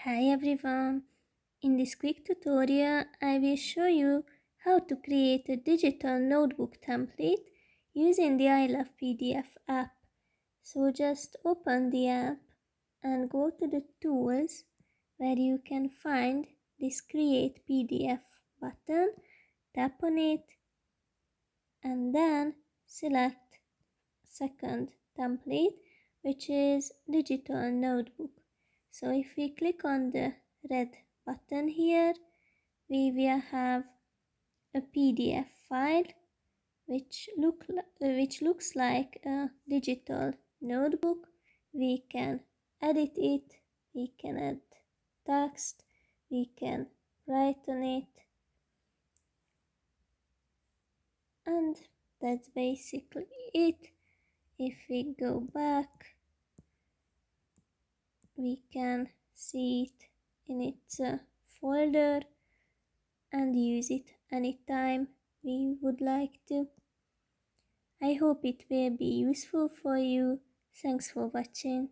Hi everyone! In this quick tutorial, I will show you how to create a digital notebook template using the ILovePDF app. So just open the app and go to the tools where you can find this Create PDF button, tap on it and then select second template, which is digital notebook. So if we click on the red button here, we will have a PDF file which looks like a digital notebook. We can edit it, we can add text, we can write on it, and that's basically it. If we go back, we can see it in its folder and use it anytime we would like to. I hope it will be useful for you. Thanks for watching.